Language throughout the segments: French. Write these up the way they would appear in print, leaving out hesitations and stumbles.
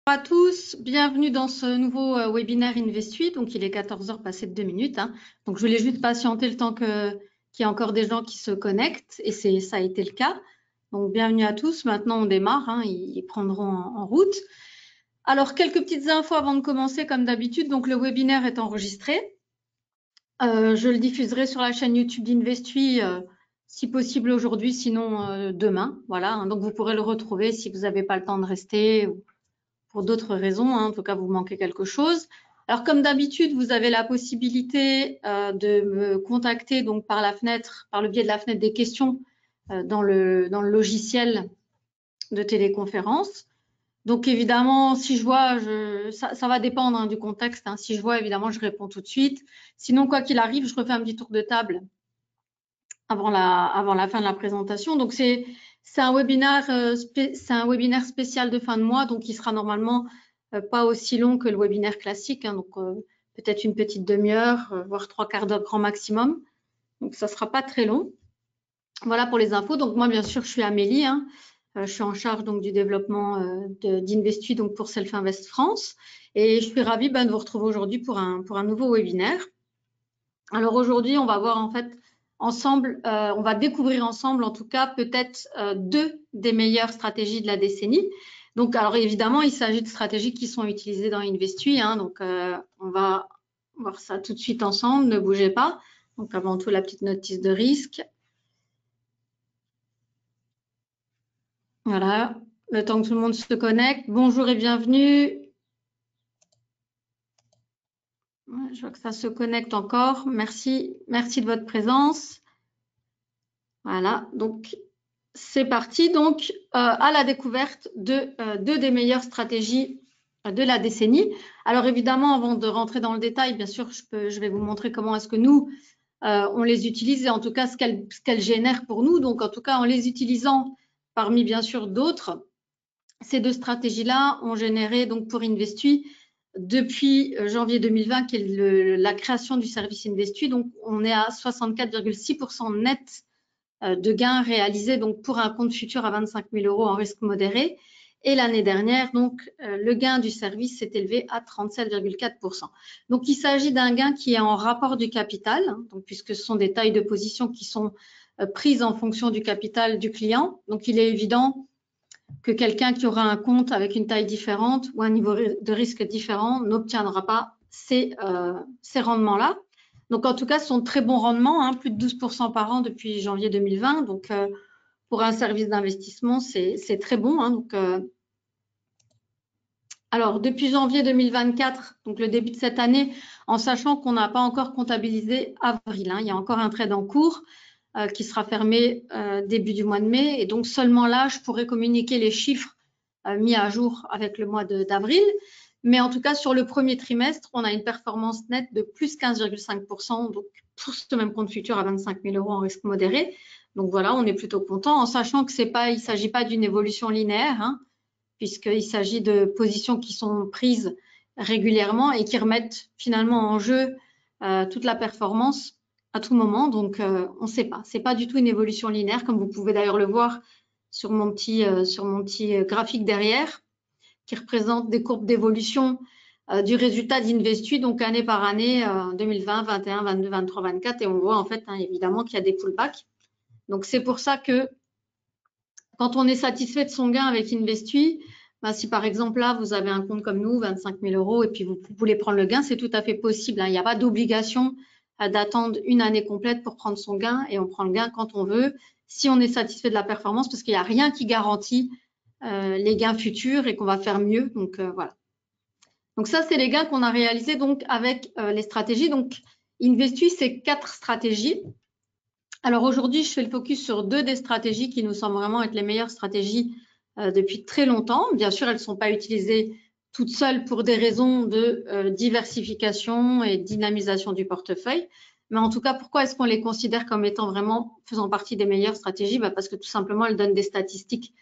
Bonjour à tous, bienvenue dans ce nouveau webinaire InvestUI. Donc, il est 14 h passé de 2 minutes. Donc, je voulais juste patienter le temps qu'il y ait encore des gens qui se connectent et ça a été le cas. Donc, bienvenue à tous. Maintenant, on démarre. Ils prendront en route. Alors, quelques petites infos avant de commencer, comme d'habitude. Donc, le webinaire est enregistré. Je le diffuserai sur la chaîne YouTube d'InvestUI, si possible aujourd'hui, sinon demain. Voilà. Donc, vous pourrez le retrouver si vous n'avez pas le temps de rester ou pour d'autres raisons, en tout cas vous manquez quelque chose. Alors comme d'habitude, vous avez la possibilité de me contacter donc par le biais de la fenêtre des questions dans le logiciel de téléconférence. Donc évidemment, si je vois, ça va dépendre du contexte. Si je vois, évidemment, je réponds tout de suite. Sinon, quoi qu'il arrive, je refais un petit tour de table avant la fin de la présentation. Donc c'est un webinaire spécial de fin de mois, donc il sera normalement pas aussi long que le webinaire classique, donc peut-être une petite demi-heure, voire 3/4 d'heure grand maximum. Donc ça sera pas très long. Voilà pour les infos. Donc moi bien sûr je suis Amélie, je suis en charge donc du développement d'InvestUI donc pour Self Invest France, et je suis ravie de vous retrouver aujourd'hui pour un nouveau webinaire. Alors aujourd'hui on va voir en fait ensemble, on va découvrir ensemble en tout cas peut-être deux des meilleures stratégies de la décennie. Donc alors évidemment il s'agit de stratégies qui sont utilisées dans InvestUI, donc on va voir ça tout de suite ensemble, ne bougez pas. Donc avant tout la petite notice de risque. Voilà, le temps que tout le monde se connecte. Bonjour et bienvenue. Je vois que ça se connecte encore. Merci de votre présence. Voilà, donc c'est parti. Donc à la découverte de deux des meilleures stratégies de la décennie. Alors évidemment, avant de rentrer dans le détail, bien sûr, je vais vous montrer comment est-ce que nous on les utilise et en tout cas ce qu'elles génèrent pour nous. Donc en tout cas, en les utilisant parmi bien sûr d'autres, ces deux stratégies-là ont généré donc pour InvestUI depuis janvier 2020, qui est la création du service InvestUI. Donc on est à 64,6% net de gains réalisés donc pour un compte futur à 25 000 € en risque modéré. Et l'année dernière, donc, le gain du service s'est élevé à 37,4%. Donc, il s'agit d'un gain qui est en rapport du capital, donc, puisque ce sont des tailles de position qui sont prises en fonction du capital du client. Donc, il est évident que quelqu'un qui aura un compte avec une taille différente ou un niveau de risque différent n'obtiendra pas ces rendements-là. Donc, en tout cas, ce sont de très bons rendements, plus de 12% par an depuis janvier 2020. Donc, pour un service d'investissement, c'est très bon. Alors, depuis janvier 2024, donc le début de cette année, en sachant qu'on n'a pas encore comptabilisé avril, il y a encore un trade en cours qui sera fermé début du mois de mai. Et donc, seulement là, je pourrais communiquer les chiffres mis à jour avec le mois d'avril. Mais en tout cas, sur le premier trimestre, on a une performance nette de plus 15,5%, donc pour ce même compte futur à 25 000 € en risque modéré. Donc voilà, on est plutôt content, en sachant que il ne s'agit pas d'une évolution linéaire, puisqu'il s'agit de positions qui sont prises régulièrement et qui remettent finalement en jeu toute la performance à tout moment. Donc, on ne sait pas. Ce n'est pas du tout une évolution linéaire, comme vous pouvez d'ailleurs le voir sur mon petit graphique derrière, qui représente des courbes d'évolution du résultat d'InvestUI, donc année par année, 2020, 21, 22, 23, 24, et on voit en fait évidemment qu'il y a des pullbacks. Donc c'est pour ça que quand on est satisfait de son gain avec InvestUI, si par exemple là vous avez un compte comme nous, 25 000 € et puis vous voulez prendre le gain, c'est tout à fait possible. Il n'y a pas d'obligation d'attendre une année complète pour prendre son gain, et on prend le gain quand on veut, si on est satisfait de la performance, parce qu'il n'y a rien qui garantit les gains futurs et qu'on va faire mieux. Donc voilà. Donc ça, c'est les gains qu'on a réalisés donc avec les stratégies. Donc InvestUI, c'est 4 stratégies. Alors aujourd'hui, je fais le focus sur deux des stratégies qui nous semblent vraiment être les meilleures stratégies depuis très longtemps. Bien sûr, elles ne sont pas utilisées toutes seules pour des raisons de diversification et dynamisation du portefeuille. Mais en tout cas, pourquoi est-ce qu'on les considère comme étant vraiment faisant partie des meilleures stratégies? Parce que tout simplement, elles donnent des statistiques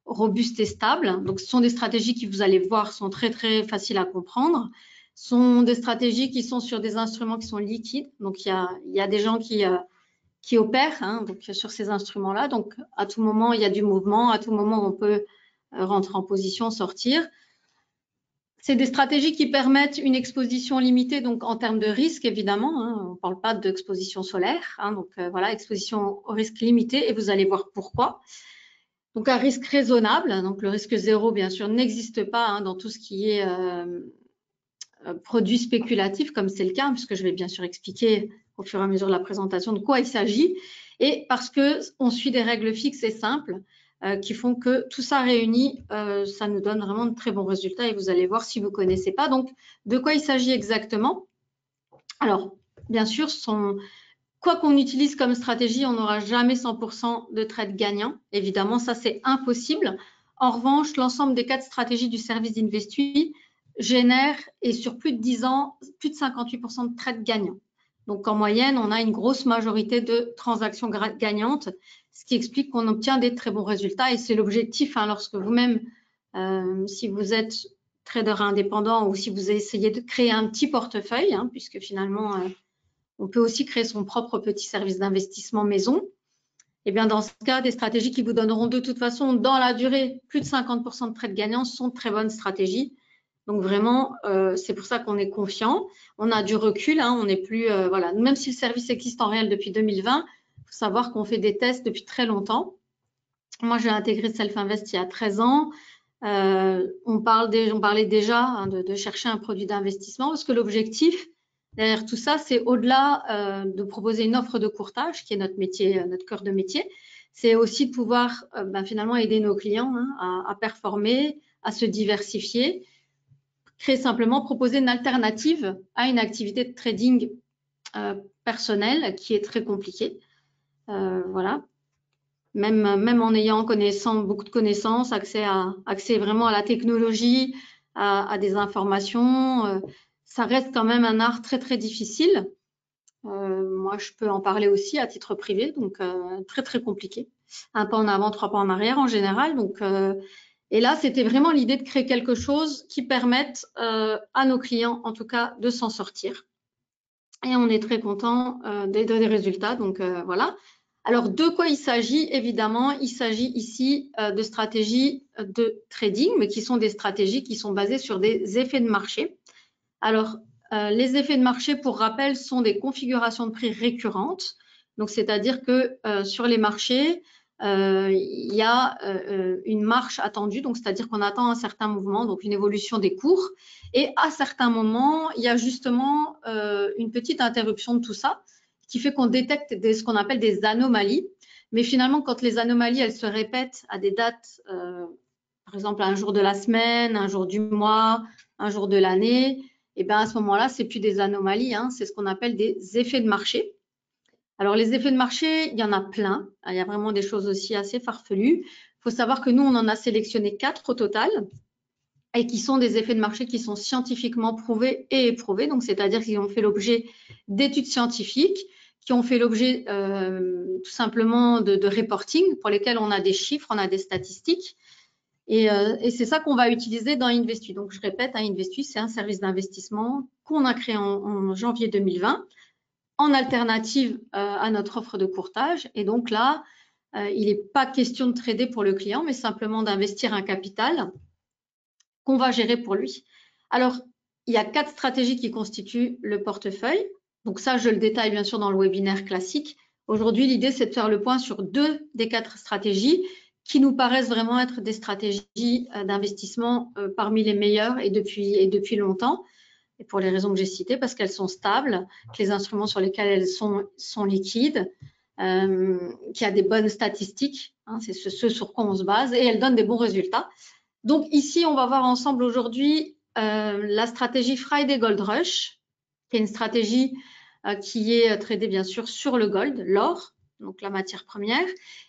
robustes et stables. Donc, ce sont des stratégies qui, vous allez voir, sont très, très faciles à comprendre. Ce sont des stratégies qui sont sur des instruments qui sont liquides. Donc, il y a des gens qui opèrent donc sur ces instruments-là. Donc, à tout moment, il y a du mouvement. À tout moment, on peut rentrer en position, sortir. C'est des stratégies qui permettent une exposition limitée, donc en termes de risque, évidemment. Hein, on ne parle pas d'exposition solaire. Hein, donc voilà, exposition au risque limité, et vous allez voir pourquoi. Donc un risque raisonnable. Donc le risque zéro, bien sûr, n'existe pas hein, dans tout ce qui est produits spéculatifs, comme c'est le cas, puisque je vais bien sûr expliquer au fur et à mesure de la présentation de quoi il s'agit. Et parce qu'on suit des règles fixes et simples, qui font que tout ça réuni, ça nous donne vraiment de très bons résultats et vous allez voir si vous ne connaissez pas. Donc, de quoi il s'agit exactement? Alors, bien sûr, quoi qu'on utilise comme stratégie, on n'aura jamais 100% de trades gagnants. Évidemment, ça, c'est impossible. En revanche, l'ensemble des 4 stratégies du service d'Investui génère, et sur plus de 10 ans, plus de 58% de trades gagnants. Donc, en moyenne, on a une grosse majorité de transactions gagnantes, ce qui explique qu'on obtient des très bons résultats. Et c'est l'objectif, hein, lorsque vous-même, si vous êtes trader indépendant ou si vous essayez de créer un petit portefeuille, hein, puisque finalement, on peut aussi créer son propre petit service d'investissement maison. Et bien, dans ce cas, des stratégies qui vous donneront de toute façon, dans la durée, plus de 50% de trades gagnants sont de très bonnes stratégies. Donc vraiment, c'est pour ça qu'on est confiant. On a du recul, hein, on n'est plus, voilà. Même si le service existe en réel depuis 2020, il faut savoir qu'on fait des tests depuis très longtemps. Moi, j'ai intégré Self-Invest il y a 13 ans. On parlait déjà hein, de chercher un produit d'investissement parce que l'objectif derrière tout ça, c'est au-delà de proposer une offre de courtage, qui est notre métier, notre cœur de métier, c'est aussi de pouvoir finalement aider nos clients hein, à performer, à se diversifier, créer simplement, proposer une alternative à une activité de trading personnelle qui est très compliquée. Voilà. Même en ayant beaucoup de connaissances, accès vraiment à la technologie, à des informations, ça reste quand même un art très très difficile. Moi, je peux en parler aussi à titre privé, donc très très compliqué. Un pas en avant, 3 pas en arrière en général. Donc, et là, c'était vraiment l'idée de créer quelque chose qui permette à nos clients, en tout cas, de s'en sortir. Et on est très content des résultats. Donc voilà. Alors, de quoi il s'agit? Évidemment, il s'agit ici de stratégies de trading, mais qui sont des stratégies qui sont basées sur des effets de marché. Alors, les effets de marché, pour rappel, sont des configurations de prix récurrentes. Donc, c'est-à-dire que sur les marchés, il y a une marche attendue, donc c'est-à-dire qu'on attend un certain mouvement, donc une évolution des cours. Et à certains moments, il y a justement une petite interruption de tout ça, qui fait qu'on détecte ce qu'on appelle des anomalies. Mais finalement, quand les anomalies, elles se répètent à des dates, par exemple un jour de la semaine, un jour du mois, un jour de l'année, et bien à ce moment-là, c'est plus des anomalies, hein, c'est ce qu'on appelle des effets de marché. Alors, les effets de marché, il y en a plein. Il y a vraiment des choses aussi assez farfelues. Il faut savoir que nous, on en a sélectionné 4 au total et qui sont des effets de marché qui sont scientifiquement prouvés et éprouvés. Donc, c'est-à-dire qu'ils ont fait l'objet d'études scientifiques, qui ont fait l'objet tout simplement de reporting pour lesquels on a des chiffres, on a des statistiques. Et c'est ça qu'on va utiliser dans Investui. Donc, je répète, Investui, c'est un service d'investissement qu'on a créé en janvier 2020. En alternative à notre offre de courtage. Et donc là, il n'est pas question de trader pour le client, mais simplement d'investir un capital qu'on va gérer pour lui. Alors, il y a 4 stratégies qui constituent le portefeuille. Donc ça, je le détaille bien sûr dans le webinaire classique. Aujourd'hui, l'idée, c'est de faire le point sur 2 des 4 stratégies qui nous paraissent vraiment être des stratégies d'investissement parmi les meilleures et depuis longtemps. Et pour les raisons que j'ai citées, parce qu'elles sont stables, que les instruments sur lesquels elles sont liquides, qu'il y a des bonnes statistiques, hein, c'est ce sur quoi on se base, et elles donnent des bons résultats. Donc ici, on va voir ensemble aujourd'hui la stratégie Friday Gold Rush, qui est une stratégie qui est tradée bien sûr sur le gold, l'or, donc la matière première.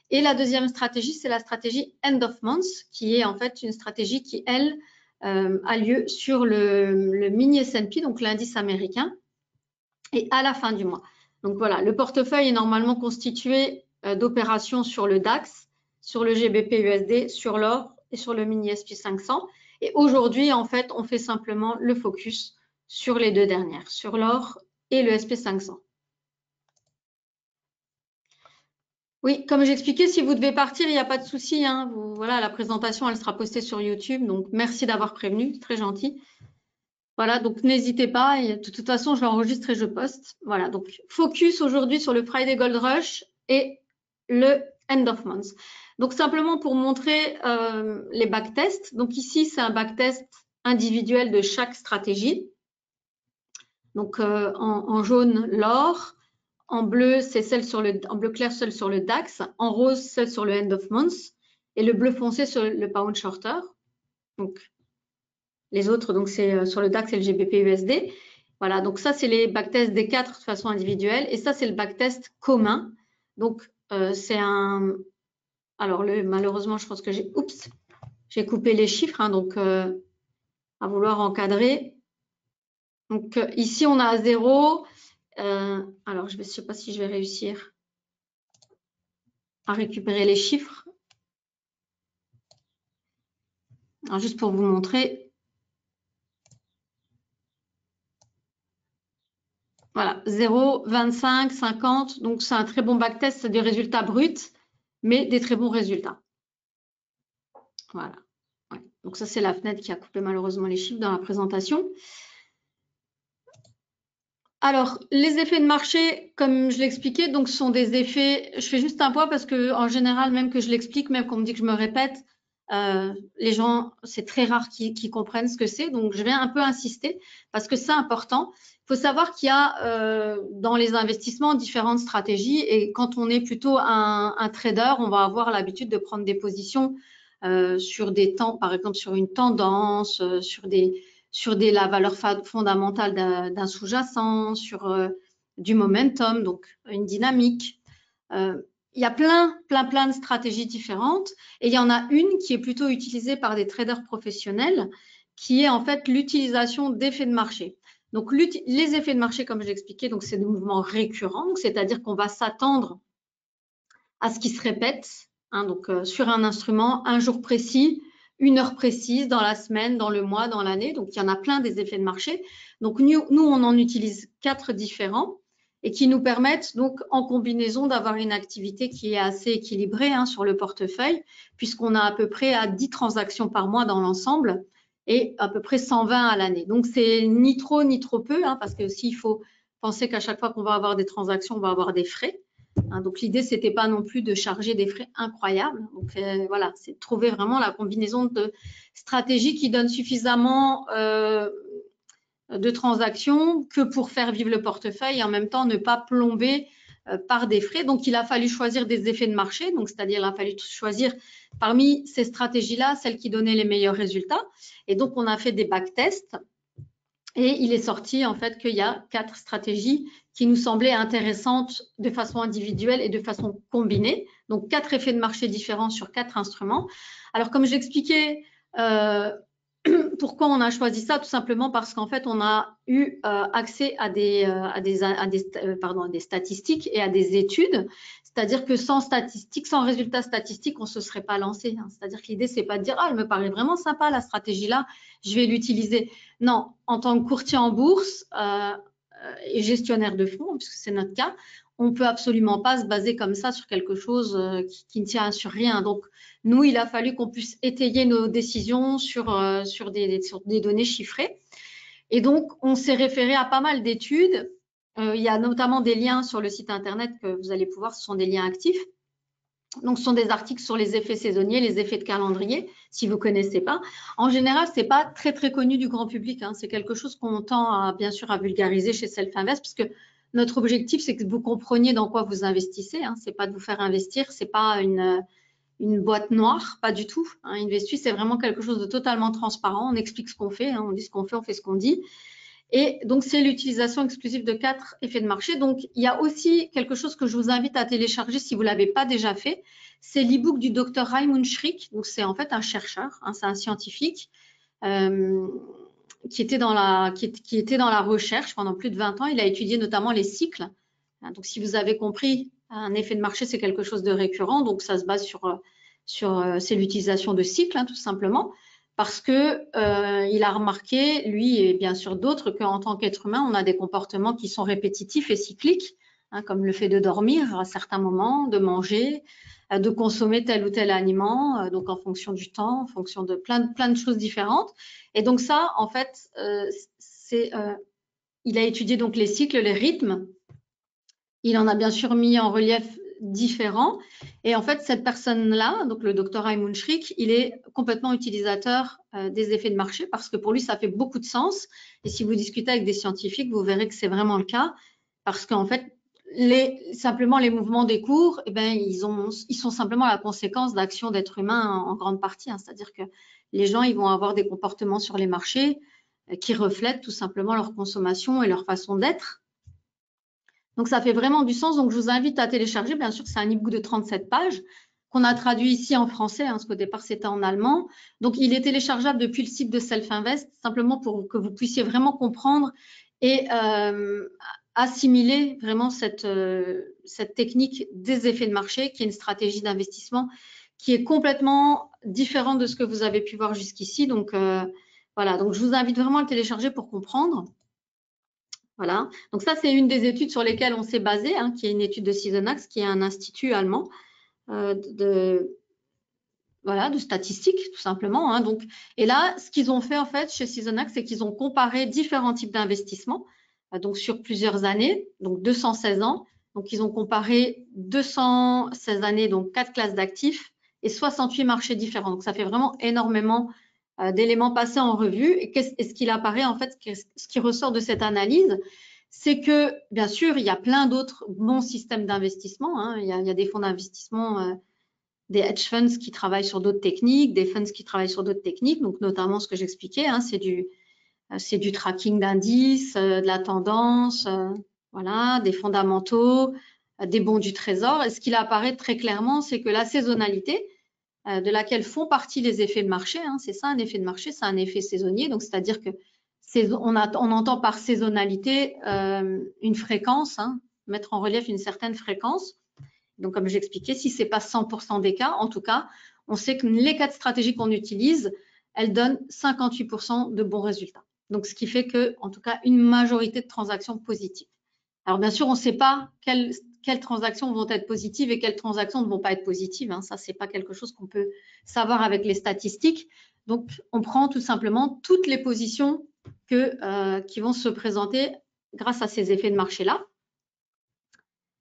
Et la deuxième stratégie, c'est la stratégie End of Month, qui est en fait une stratégie qui, elle, a lieu sur le mini S&P, donc l'indice américain, et à la fin du mois. Donc voilà, le portefeuille est normalement constitué d'opérations sur le DAX, sur le GBP USD, sur l'or et sur le mini SP 500. Et aujourd'hui, en fait, on fait simplement le focus sur les 2 dernières, sur l'or et le SP 500. Oui, comme j'expliquais, si vous devez partir, il n'y a pas de souci. Hein. Voilà, la présentation, elle sera postée sur YouTube. Donc, merci d'avoir prévenu, c'est très gentil. Voilà, donc n'hésitez pas. Et de toute façon, je l'enregistre et je poste. Voilà, donc focus aujourd'hui sur le Friday Gold Rush et le End of Month. Donc simplement pour montrer les backtests. Donc ici, c'est un backtest individuel de chaque stratégie. Donc en jaune, l'or. En bleu, c'est en bleu clair, celle sur le DAX. En rose, celle sur le End of Month. Et le bleu foncé sur le Pound Shorter. Donc les autres, donc c'est sur le DAX et le GBP USD. Voilà, donc ça, c'est les backtests des 4 de façon individuelle. Et ça, c'est le backtest commun. Donc, c'est un... Alors, malheureusement, je pense que j'ai coupé les chiffres, hein, donc à vouloir encadrer. Donc, ici, on a 0. Alors, je ne sais pas si je vais réussir à récupérer les chiffres. Alors, juste pour vous montrer. Voilà, 0, 25, 50. Donc, c'est un très bon backtest, c'est des résultats bruts, mais des très bons résultats. Voilà. Ouais. Donc, ça, c'est la fenêtre qui a coupé malheureusement les chiffres dans la présentation. Alors, les effets de marché, comme je l'expliquais, donc ce sont des effets. Je fais juste un point parce que, en général, même que je l'explique, même qu'on me dit que je me répète, les gens, c'est très rare qu'ils comprennent ce que c'est. Donc, je vais un peu insister parce que c'est important. Il faut savoir qu'il y a dans les investissements différentes stratégies et quand on est plutôt un trader, on va avoir l'habitude de prendre des positions sur des temps, par exemple sur une tendance, sur la valeur fondamentale d'un sous-jacent, sur du momentum, donc une dynamique. Il y a plein de stratégies différentes et il y en a une qui est plutôt utilisée par des traders professionnels qui est en fait l'utilisation d'effets de marché. Donc, les effets de marché, comme je l'expliquais, donc c'est des mouvements récurrents, c'est-à-dire qu'on va s'attendre à ce qui se répète, hein, donc sur un instrument, un jour précis, une heure précise, dans la semaine, dans le mois, dans l'année. Donc, il y en a plein des effets de marché. Donc, nous, on en utilise 4 différents et qui nous permettent donc en combinaison d'avoir une activité qui est assez équilibrée hein, sur le portefeuille, puisqu'on a à peu près à 10 transactions par mois dans l'ensemble et à peu près 120 à l'année. Donc, c'est ni trop peu, hein, parce que aussi il faut penser qu'à chaque fois qu'on va avoir des transactions, on va avoir des frais. Hein, donc, l'idée, c'était pas non plus de charger des frais incroyables. Donc, voilà, c'est de trouver vraiment la combinaison de stratégies qui donne suffisamment de transactions que pour faire vivre le portefeuille et en même temps ne pas plomber par des frais. Donc, il a fallu choisir des effets de marché. Donc, c'est-à-dire, il a fallu choisir parmi ces stratégies-là, celles qui donnaient les meilleurs résultats. Et donc, on a fait des backtests. Et il est sorti en fait qu'il y a 4 stratégies qui nous semblaient intéressantes de façon individuelle et de façon combinée. Donc 4 effets de marché différents sur 4 instruments. Alors comme j'expliquais, pourquoi on a choisi ça? Tout simplement parce qu'en fait, on a eu accès à des statistiques et à des études. C'est-à-dire que sans statistiques, sans résultats statistiques, on ne se serait pas lancé. Hein. C'est-à-dire que l'idée, c'est pas de dire « Ah, elle me paraît vraiment sympa, la stratégie-là, je vais l'utiliser ». Non, en tant que courtier en bourse et gestionnaire de fonds, puisque c'est notre cas, on ne peut absolument pas se baser comme ça sur quelque chose qui ne tient sur rien. Donc, nous, il a fallu qu'on puisse étayer nos décisions sur des données chiffrées. Et donc, on s'est référé à pas mal d'études. Il y a notamment des liens sur le site internet que vous allez pouvoir, ce sont des liens actifs. Donc, ce sont des articles sur les effets saisonniers, les effets de calendrier, si vous ne connaissez pas. En général, ce n'est pas très connu du grand public. Hein. C'est quelque chose qu'on tend bien sûr à vulgariser chez Self Invest, puisque notre objectif, c'est que vous compreniez dans quoi vous investissez. Hein. Ce n'est pas de vous faire investir, ce n'est pas une boîte noire, pas du tout. Hein. Investis, c'est vraiment quelque chose de totalement transparent. On explique ce qu'on fait, hein. On dit ce qu'on fait, on fait ce qu'on dit. Et donc, c'est l'utilisation exclusive de 4 effets de marché. Donc, il y a aussi quelque chose que je vous invite à télécharger si vous ne l'avez pas déjà fait. C'est l'e-book du docteur Raymond Schrick. Donc, c'est en fait un chercheur, hein, c'est un scientifique qui était dans la recherche pendant plus de 20 ans. Il a étudié notamment les cycles. Donc, si vous avez compris, un effet de marché, c'est quelque chose de récurrent. Donc, ça se base c'est l'utilisation de cycles, hein, tout simplement. Parce que il a remarqué, lui et bien sûr d'autres, qu'en tant qu'être humain, on a des comportements qui sont répétitifs et cycliques. comme le fait de dormir à certains moments, de manger, de consommer tel ou tel aliment, donc en fonction du temps, en fonction de plein de choses différentes. Et donc ça, en fait, il a étudié donc les cycles, les rythmes. Il en a bien sûr mis en relief différents. Et en fait, cette personne-là, donc le docteur Raymond Schrick, il est complètement utilisateur des effets de marché parce que pour lui, ça fait beaucoup de sens. Et si vous discutez avec des scientifiques, vous verrez que c'est vraiment le cas parce qu'en fait, simplement les mouvements des cours, eh ben, ils sont simplement la conséquence d'actions d'êtres humains en grande partie. C'est-à-dire que les gens, ils vont avoir des comportements sur les marchés qui reflètent tout simplement leur consommation et leur façon d'être. Donc, ça fait vraiment du sens. Donc, je vous invite à télécharger. Bien sûr, c'est un e-book de 37 pages qu'on a traduit ici en français, parce qu'au départ, c'était en allemand. Donc, il est téléchargeable depuis le site de Self-Invest, simplement pour que vous puissiez vraiment comprendre et assimiler vraiment cette technique des effets de marché, qui est une stratégie d'investissement qui est complètement différente de ce que vous avez pu voir jusqu'ici. Donc, voilà. Donc, je vous invite vraiment à le télécharger pour comprendre. Voilà, donc ça c'est une des études sur lesquelles on s'est basé, qui est une étude de Seasonax, qui est un institut allemand de statistiques tout simplement. Donc, et là, ce qu'ils ont fait en fait chez Seasonax, c'est qu'ils ont comparé différents types d'investissements, donc sur plusieurs années, donc 216 ans. Donc ils ont comparé 216 années, donc 4 classes d'actifs et 68 marchés différents. Donc ça fait vraiment énormément d'éléments passés en revue. Et ce qu'il apparaît, en fait, ce qui ressort de cette analyse, c'est que, bien sûr, il y a plein d'autres bons systèmes d'investissement. Il y a des fonds d'investissement, des hedge funds qui travaillent sur d'autres techniques, des funds qui travaillent sur d'autres techniques, donc notamment ce que j'expliquais, c'est du tracking d'indices, de la tendance, voilà, des fondamentaux, des bons du trésor. Et ce qu'il apparaît très clairement, c'est que la saisonnalité, de laquelle font partie les effets de marché. C'est ça, un effet de marché, c'est un effet saisonnier. Donc, c'est-à-dire que on entend par saisonnalité une fréquence, mettre en relief une certaine fréquence. Donc, comme j'expliquais, si ce n'est pas 100% des cas, en tout cas, on sait que les 4 stratégies qu'on utilise, elles donnent 58% de bons résultats. Donc, ce qui fait que, en tout cas, une majorité de transactions positives. Alors, bien sûr, on ne sait pas quelles transactions vont être positives et quelles transactions ne vont pas être positives. Ça, ce n'est pas quelque chose qu'on peut savoir avec les statistiques. Donc, on prend tout simplement toutes les positions qui vont se présenter grâce à ces effets de marché-là.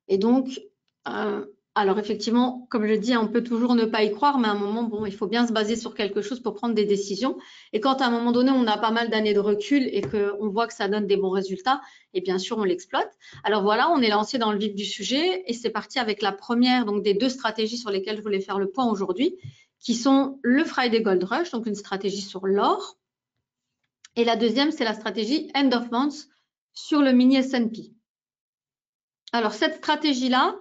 Et donc, alors effectivement, comme je dis, on peut toujours ne pas y croire, mais à un moment, bon, il faut bien se baser sur quelque chose pour prendre des décisions. Et quand à un moment donné, on a pas mal d'années de recul et qu'on voit que ça donne des bons résultats, et bien sûr, on l'exploite. Alors voilà, on est lancé dans le vif du sujet et c'est parti avec la première donc des 2 stratégies sur lesquelles je voulais faire le point aujourd'hui, qui sont le Friday Gold Rush, donc une stratégie sur l'or. Et la deuxième, c'est la stratégie End of Month sur le mini S&P. Alors cette stratégie-là,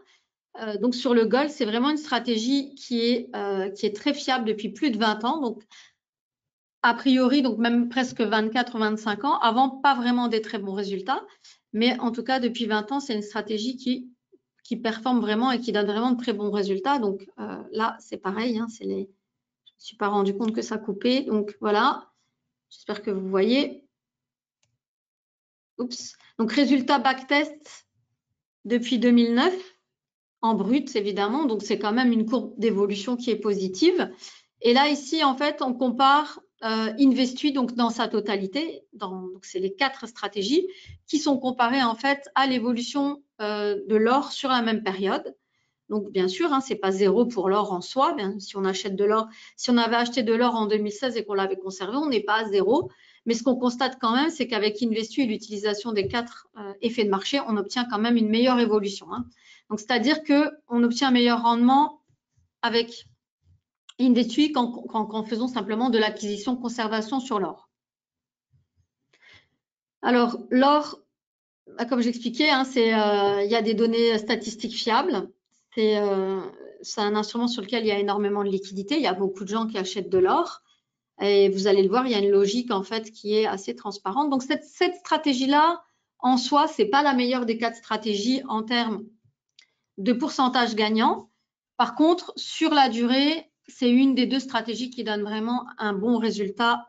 donc sur le gold, c'est vraiment une stratégie qui est très fiable depuis plus de 20 ans. Donc, a priori, donc même presque 24 ou 25 ans. Avant, pas vraiment des très bons résultats. Mais en tout cas, depuis 20 ans, c'est une stratégie qui performe vraiment et qui donne vraiment de très bons résultats. Donc là, c'est pareil. Je ne me suis pas rendu compte que ça coupait. Donc voilà, j'espère que vous voyez. Oups. Donc résultat backtest depuis 2009. En brut, évidemment. Donc, c'est quand même une courbe d'évolution qui est positive. Et là, ici, en fait, on compare Investui donc dans sa totalité. Donc, c'est les 4 stratégies qui sont comparées, en fait, à l'évolution de l'or sur la même période. Donc, bien sûr, c'est pas 0 pour l'or en soi. Si on achète de l'or, si on avait acheté de l'or en 2016 et qu'on l'avait conservé, on n'est pas à 0. Mais ce qu'on constate quand même, c'est qu'avec Investui et l'utilisation des 4 effets de marché, on obtient quand même une meilleure évolution. Donc, c'est-à-dire qu'on obtient un meilleur rendement avec Investui qu'en faisant simplement de l'acquisition-conservation sur l'or. Alors, l'or, comme j'expliquais, il y a des données statistiques fiables. C'est un instrument sur lequel il y a énormément de liquidités. Il y a beaucoup de gens qui achètent de l'or. Et vous allez le voir, il y a une logique en fait qui est assez transparente. Donc, cette stratégie-là, en soi, ce n'est pas la meilleure des 4 stratégies en termes de pourcentage gagnant. Par contre, sur la durée, c'est une des 2 stratégies qui donne vraiment un bon résultat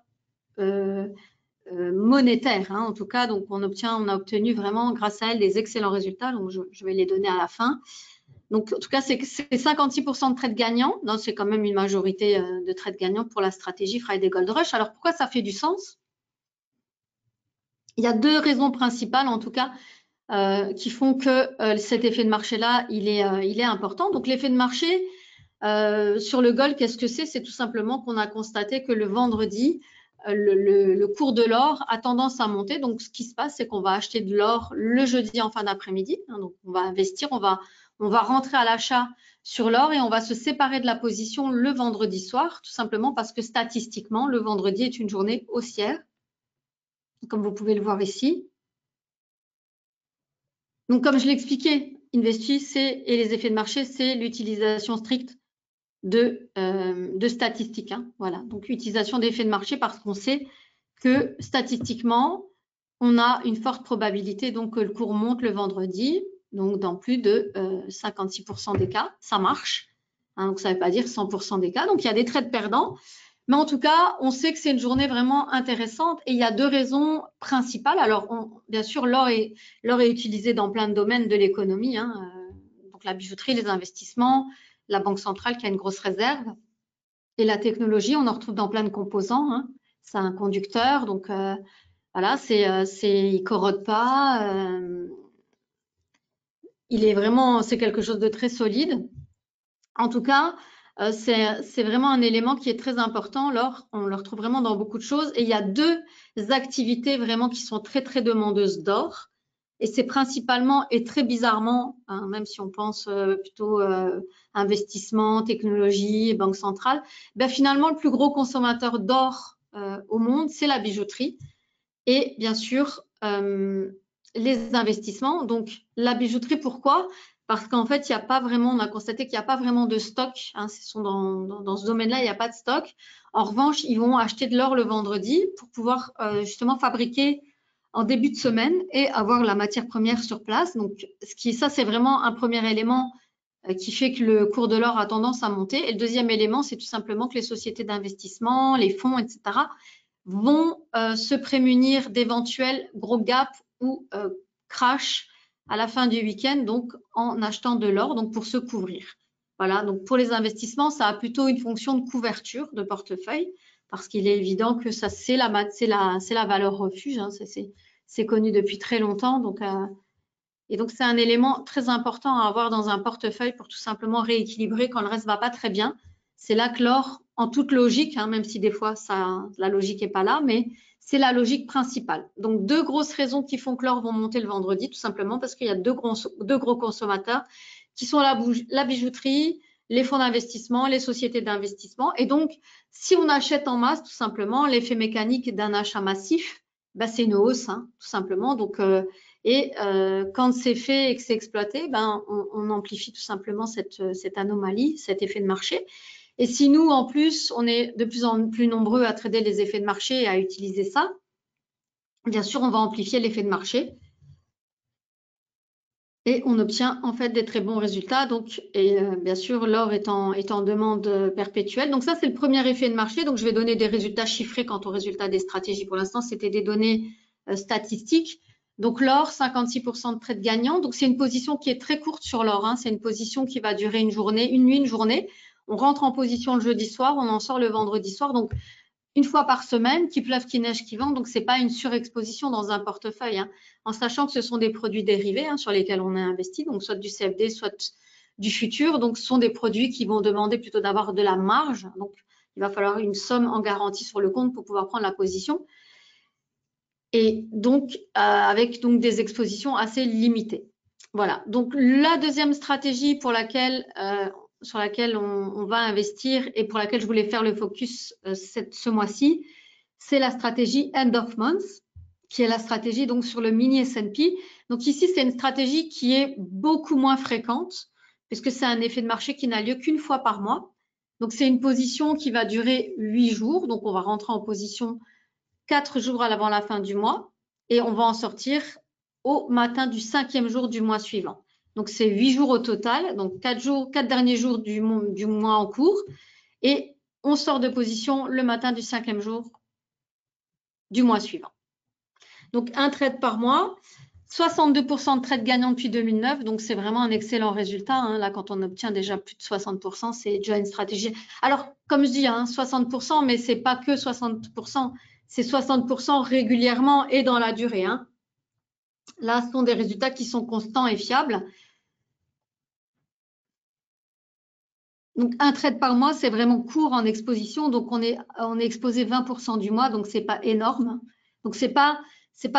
monétaires, hein, en tout cas. Donc, on a obtenu vraiment, grâce à elle, des excellents résultats. Donc, je vais les donner à la fin. Donc, en tout cas, c'est 56% de trades gagnants. Donc, c'est quand même une majorité de trades gagnants pour la stratégie Friday Gold Rush. Alors, pourquoi ça fait du sens? Il y a deux raisons principales, en tout cas, qui font que cet effet de marché-là, il est important. Donc, l'effet de marché sur le gold, qu'est-ce que c'est? C'est tout simplement qu'on a constaté que le vendredi, le cours de l'or a tendance à monter. Donc, ce qui se passe, c'est qu'on va acheter de l'or le jeudi en fin d'après-midi. Hein, donc, on va investir, on va rentrer à l'achat sur l'or et on va se séparer de la position le vendredi soir, tout simplement parce que statistiquement, le vendredi est une journée haussière, comme vous pouvez le voir ici. Donc, comme je l'expliquais, Investis et les effets de marché, c'est l'utilisation stricte de statistiques. Hein, voilà, donc utilisation d'effets de marché parce qu'on sait que statistiquement, on a une forte probabilité donc que le cours monte le vendredi, donc dans plus de 56% des cas, ça marche. Hein, donc ça ne veut pas dire 100% des cas. Donc il y a des trades perdants, mais en tout cas, on sait que c'est une journée vraiment intéressante et il y a deux raisons principales. Alors bien sûr, l'or est utilisé dans plein de domaines de l'économie, hein, donc la bijouterie, les investissements, la banque centrale qui a une grosse réserve et la technologie, on en retrouve dans plein de composants. Hein. C'est un conducteur, donc voilà, il corrode pas. C'est quelque chose de très solide. En tout cas, c'est vraiment un élément qui est très important. L'or, on le retrouve vraiment dans beaucoup de choses. Et il y a deux activités vraiment qui sont très, très demandeuses d'or. Et c'est principalement et très bizarrement, hein, même si on pense plutôt investissement, technologie, banque centrale, ben finalement, le plus gros consommateur d'or au monde, c'est la bijouterie. Et bien sûr, les investissements. Donc, la bijouterie, pourquoi? Parce qu'en fait, il n'y a pas vraiment, on a constaté qu'il n'y a pas vraiment de stock. Hein, dans ce domaine-là, il n'y a pas de stock. En revanche, ils vont acheter de l'or le vendredi pour pouvoir justement fabriquer en début de semaine et avoir la matière première sur place. Donc, ça, c'est vraiment un premier élément qui fait que le cours de l'or a tendance à monter. Et le deuxième élément, c'est tout simplement que les sociétés d'investissement, les fonds, etc., vont se prémunir d'éventuels gros gaps ou crash à la fin du week-end, donc en achetant de l'or, donc pour se couvrir. Voilà, donc pour les investissements, ça a plutôt une fonction de couverture de portefeuille, parce qu'il est évident que ça, c'est la valeur refuge, hein, c'est connu depuis très longtemps, et donc c'est un élément très important à avoir dans un portefeuille pour tout simplement rééquilibrer quand le reste va pas très bien. C'est là que l'or, en toute logique, hein, même si des fois la logique n'est pas là, mais c'est la logique principale. Donc deux grosses raisons qui font que l'or vont monter le vendredi, tout simplement parce qu'il y a deux gros consommateurs qui sont la bijouterie, les fonds d'investissement, les sociétés d'investissement. Et donc, si on achète en masse, tout simplement, l'effet mécanique d'un achat massif, ben, c'est une hausse, hein, tout simplement. Donc, quand c'est fait et que c'est exploité, ben, on amplifie tout simplement cette anomalie, cet effet de marché. Et si nous, en plus, on est de plus en plus nombreux à trader les effets de marché et à utiliser ça, bien sûr, on va amplifier l'effet de marché et on obtient en fait des très bons résultats. Donc, bien sûr, l'or est en demande perpétuelle. Donc ça, c'est le premier effet de marché. Donc, je vais donner des résultats chiffrés quant aux résultats des stratégies. Pour l'instant, c'était des données statistiques. Donc, l'or, 56% de trades gagnants. Donc, c'est une position qui est très courte sur l'or. Hein. C'est une position qui va durer une journée, une nuit, une journée. On rentre en position le jeudi soir, on en sort le vendredi soir. Donc, une fois par semaine, qu'il pleuve, qu'il neige, qu'il vente. Donc, ce n'est pas une surexposition dans un portefeuille, hein, en sachant que ce sont des produits dérivés hein, sur lesquels on est investi, donc soit du CFD, soit du futur. Donc, ce sont des produits qui vont demander plutôt d'avoir de la marge. Donc, il va falloir une somme en garantie sur le compte pour pouvoir prendre la position. Et donc, avec donc, des expositions assez limitées. Voilà. Donc, la deuxième stratégie sur laquelle on va investir et pour laquelle je voulais faire le focus ce mois-ci, c'est la stratégie End of Month, qui est la stratégie donc sur le mini S&P. Donc ici, c'est une stratégie qui est beaucoup moins fréquente, puisque c'est un effet de marché qui n'a lieu qu'une fois par mois. Donc c'est une position qui va durer 8 jours. Donc on va rentrer en position 4 jours avant la fin du mois et on va en sortir au matin du 5e jour du mois suivant. Donc c'est 8 jours au total, donc 4 derniers jours du mois en cours et on sort de position le matin du 5e jour du mois suivant. Donc, un trade par mois, 62% de trades gagnants depuis 2009. Donc, c'est vraiment un excellent résultat. Hein. Là, quand on obtient déjà plus de 60%, c'est déjà une stratégie. Alors, comme je dis, hein, 60%, mais c'est pas que 60%. C'est 60% régulièrement et dans la durée. Hein. Là, ce sont des résultats qui sont constants et fiables. Donc, un trade par mois, c'est vraiment court en exposition. Donc, on est exposé 20% du mois, donc c'est pas énorme. Donc, c'est pas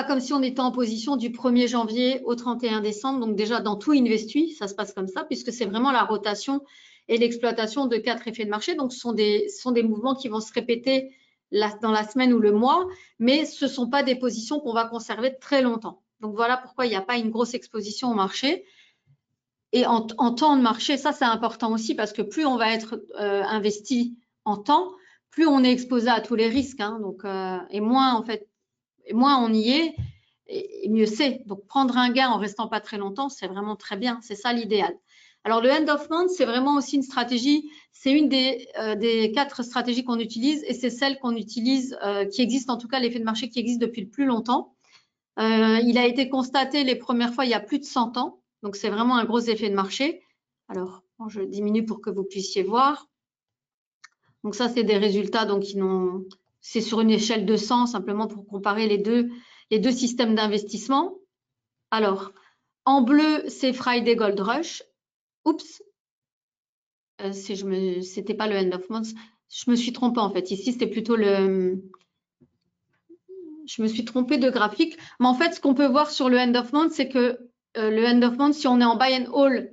comme si on était en position du 1er janvier au 31 décembre. Donc, déjà, dans tout Investui, ça se passe comme ça, puisque c'est vraiment la rotation et l'exploitation de 4 effets de marché. Donc, ce sont des mouvements qui vont se répéter dans la semaine ou le mois, mais ce ne sont pas des positions qu'on va conserver très longtemps. Donc, voilà pourquoi il n'y a pas une grosse exposition au marché. Et en temps de marché, ça c'est important aussi parce que plus on va être investi en temps, plus on est exposé à tous les risques. Hein, donc, et moins on y est, et mieux c'est. Donc prendre un gain en restant pas très longtemps, c'est vraiment très bien. C'est ça l'idéal. Alors le end of month, c'est vraiment aussi une stratégie. C'est une des 4 stratégies qu'on utilise et c'est celle qu'on utilise, qui existe en tout cas l'effet de marché qui existe depuis le plus longtemps. Il a été constaté les premières fois il y a plus de 100 ans. Donc, c'est vraiment un gros effet de marché. Alors, je diminue pour que vous puissiez voir. Donc, ça, c'est des résultats. Donc, c'est sur une échelle de 100, simplement pour comparer les deux systèmes d'investissement. Alors, en bleu, c'est Friday Gold Rush. Oups, c'était pas le end of month. Je me suis trompée en fait. Ici, c'était plutôt je me suis trompée de graphique. Mais en fait, ce qu'on peut voir sur le end of month, c'est que le end of month, si on est en buy and hold,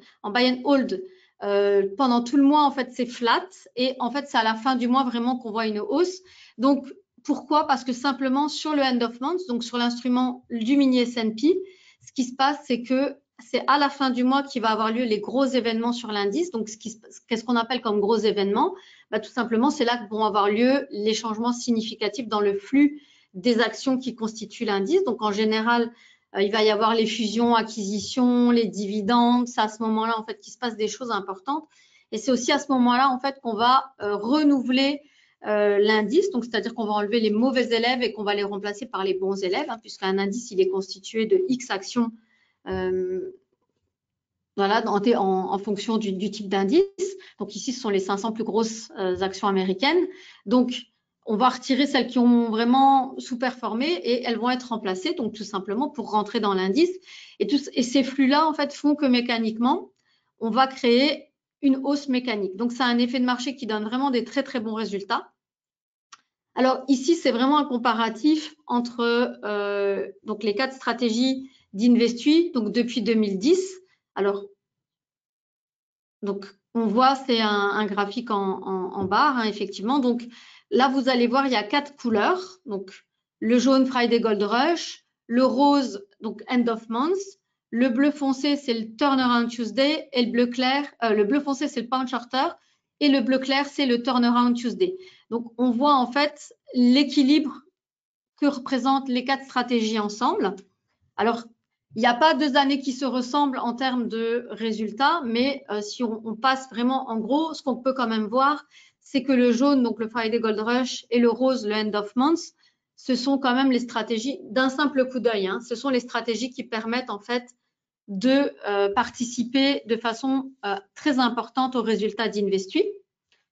pendant tout le mois, en fait, c'est flat. Et en fait, c'est à la fin du mois vraiment qu'on voit une hausse. Donc, pourquoi? Parce que simplement sur le end of month, donc sur l'instrument du mini S&P, ce qui se passe, c'est que c'est à la fin du mois qu'il va avoir lieu les gros événements sur l'indice. Donc, qu'est-ce qu'on appelle comme gros événements? Bah, tout simplement, c'est là que vont avoir lieu les changements significatifs dans le flux des actions qui constituent l'indice. Donc, en général, il va y avoir les fusions, acquisitions, les dividendes. C'est à ce moment-là, en fait, qu'il se passe des choses importantes. Et c'est aussi à ce moment-là, en fait, qu'on va renouveler l'indice. Donc, c'est-à-dire qu'on va enlever les mauvais élèves et qu'on va les remplacer par les bons élèves, hein, puisqu'un indice, il est constitué de X actions voilà, en fonction du type d'indice. Donc, ici, ce sont les 500 plus grosses actions américaines. Donc, on va retirer celles qui ont vraiment sous-performé et elles vont être remplacées, donc tout simplement pour rentrer dans l'indice. Et ces flux-là, en fait, font que mécaniquement, on va créer une hausse mécanique. Donc, c'est un effet de marché qui donne vraiment des très, très bons résultats. Alors, ici, c'est vraiment un comparatif entre donc les 4 stratégies d'Investui, donc depuis 2010. Alors, donc, on voit, c'est un graphique en barre, hein, effectivement. Donc, là, vous allez voir, il y a 4 couleurs. Donc, le jaune, Friday Gold Rush. Le rose, donc End of Month. Le bleu foncé, c'est le Turnaround Tuesday. Et le bleu clair, le bleu foncé, c'est le Pound Charter. Et le bleu clair, c'est le Turnaround Tuesday. Donc, on voit en fait l'équilibre que représentent les 4 stratégies ensemble. Alors, il n'y a pas 2 années qui se ressemblent en termes de résultats, mais si on passe vraiment en gros, ce qu'on peut quand même voir, c'est que le jaune, donc le Friday Gold Rush, et le rose, le End of Month, ce sont quand même les stratégies d'un simple coup d'œil. Hein, ce sont les stratégies qui permettent en fait de participer de façon très importante aux résultats d'Investui,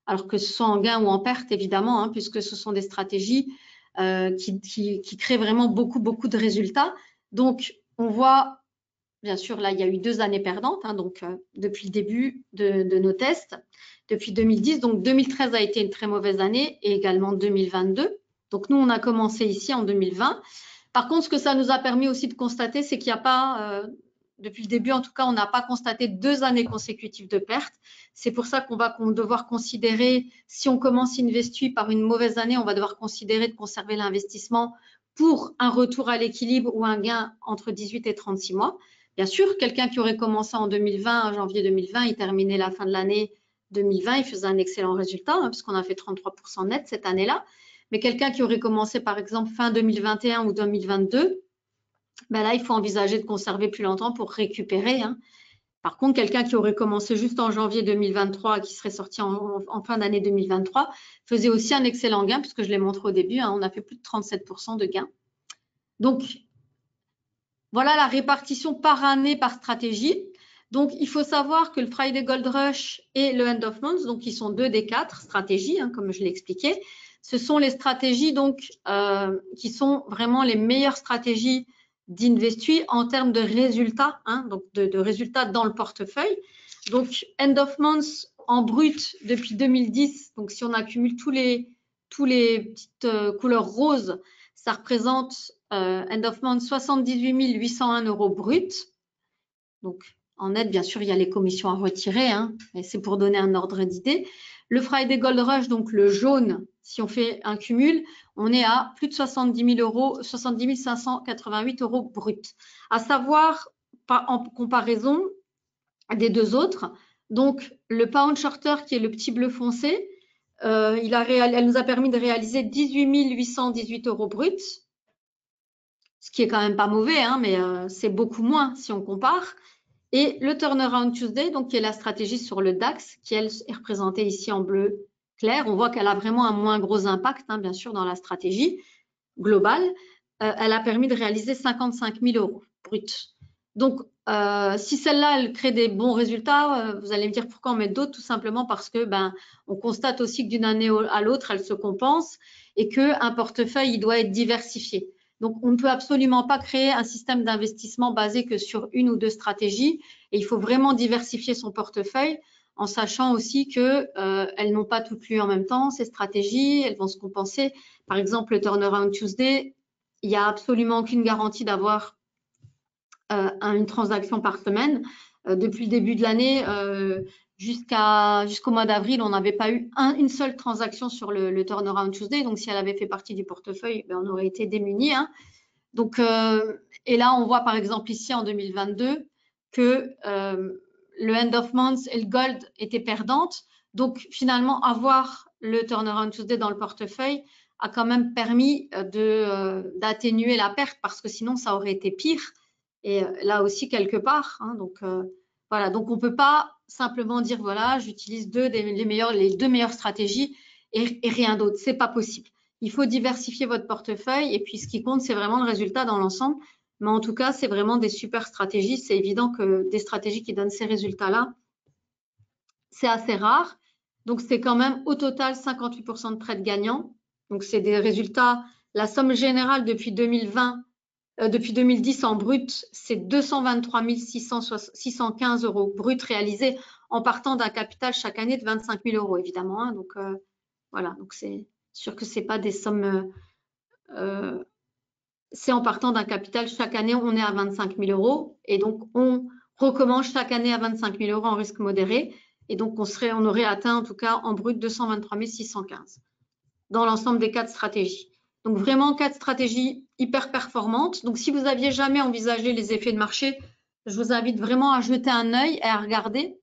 alors que ce soit en gain ou en perte évidemment, hein, puisque ce sont des stratégies qui créent vraiment beaucoup de résultats. Donc, on voit, bien sûr, là, il y a eu 2 années perdantes, hein, donc depuis le début de nos tests, depuis 2010. Donc, 2013 a été une très mauvaise année et également 2022. Donc, nous, on a commencé ici en 2020. Par contre, ce que ça nous a permis aussi de constater, c'est qu'il n'y a pas, depuis le début, en tout cas, on n'a pas constaté 2 années consécutives de pertes. C'est pour ça qu'on va devoir considérer, si on commence Investui par une mauvaise année, on va devoir considérer de conserver l'investissement pour un retour à l'équilibre ou un gain entre 18 et 36 mois. Bien sûr, quelqu'un qui aurait commencé en 2020, en janvier 2020, il terminait la fin de l'année 2020, il faisait un excellent résultat, hein, puisqu'on a fait 33% net cette année-là. Mais quelqu'un qui aurait commencé, par exemple, fin 2021 ou 2022, ben là, il faut envisager de conserver plus longtemps pour récupérer. Hein. Par contre, quelqu'un qui aurait commencé juste en janvier 2023 et qui serait sorti en fin d'année 2023 faisait aussi un excellent gain, puisque je l'ai montré au début, hein, on a fait plus de 37% de gains. Donc, Voilà la répartition par année, par stratégie. Donc, il faut savoir que le Friday Gold Rush et le End of Month, donc qui sont 2 des 4 stratégies, hein, comme je l'ai expliqué, ce sont les stratégies donc qui sont vraiment les meilleures stratégies d'Investui en termes de résultats, hein, donc de résultats dans le portefeuille. Donc, End of Month en brut depuis 2010, donc si on accumule tous les petites couleurs roses, ça représente End of Month 78 801 € brut. Donc, en net, bien sûr, il y a les commissions à retirer, hein, mais c'est pour donner un ordre d'idée. Le Friday Gold Rush, donc le jaune, si on fait un cumul, on est à plus de 70 000 €, 70 588 € brut. À savoir, en comparaison des deux autres, donc le Pound Shorter, qui est le petit bleu foncé, elle nous a permis de réaliser 18 818 € brut, ce qui est quand même pas mauvais, hein, mais c'est beaucoup moins si on compare. Et le Turnaround Tuesday, donc qui est la stratégie sur le DAX, qui elle est représentée ici en bleu clair. On voit qu'elle a vraiment un moins gros impact, hein, bien sûr, dans la stratégie globale. Elle a permis de réaliser 55 000 € brut. Donc, si celle-là, elle crée des bons résultats, vous allez me dire pourquoi on met d'autres, tout simplement parce que on constate aussi que d'une année à l'autre, elle se compense et qu'un portefeuille, il doit être diversifié. Donc, on ne peut absolument pas créer un système d'investissement basé que sur une ou deux stratégies et il faut vraiment diversifier son portefeuille en sachant aussi qu'elles n'ont pas toutes lieu en même temps, ces stratégies, elles vont se compenser. Par exemple, le Turnaround Tuesday, il n'y a absolument aucune garantie d'avoir une transaction par semaine. Depuis le début de l'année jusqu'au mois d'avril, on n'avait pas eu une seule transaction sur le Turnaround Tuesday. Donc, si elle avait fait partie du portefeuille, on aurait été démunis. Hein. Donc, et là, on voit par exemple ici en 2022 que le End of Month et le Gold étaient perdantes. Donc, finalement, avoir le Turnaround Tuesday dans le portefeuille a quand même permis d'atténuer la perte parce que sinon, ça aurait été pire. Et là aussi, quelque part. Hein, donc, voilà. Donc, on ne peut pas simplement dire, voilà, j'utilise les deux meilleures stratégies et rien d'autre. Ce n'est pas possible. Il faut diversifier votre portefeuille et puis ce qui compte, c'est vraiment le résultat dans l'ensemble. Mais en tout cas, c'est vraiment des super stratégies. C'est évident que des stratégies qui donnent ces résultats-là, c'est assez rare. Donc, c'est quand même au total 58% de trades gagnants. Donc, c'est des résultats. La somme générale depuis 2020, depuis 2010 en brut, c'est 223 615 € brut réalisés en partant d'un capital chaque année de 25 000 €, évidemment. Hein. Donc, voilà. Donc, c'est sûr que ce n'est pas des sommes. C'est en partant d'un capital, chaque année, on est à 25 000 € et donc on recommence chaque année à 25 000 € en risque modéré et donc on aurait atteint en tout cas en brut 223 615 dans l'ensemble des 4 stratégies. Donc vraiment 4 stratégies hyper performantes. Donc si vous n'aviez jamais envisagé les effets de marché, je vous invite vraiment à jeter un œil et à regarder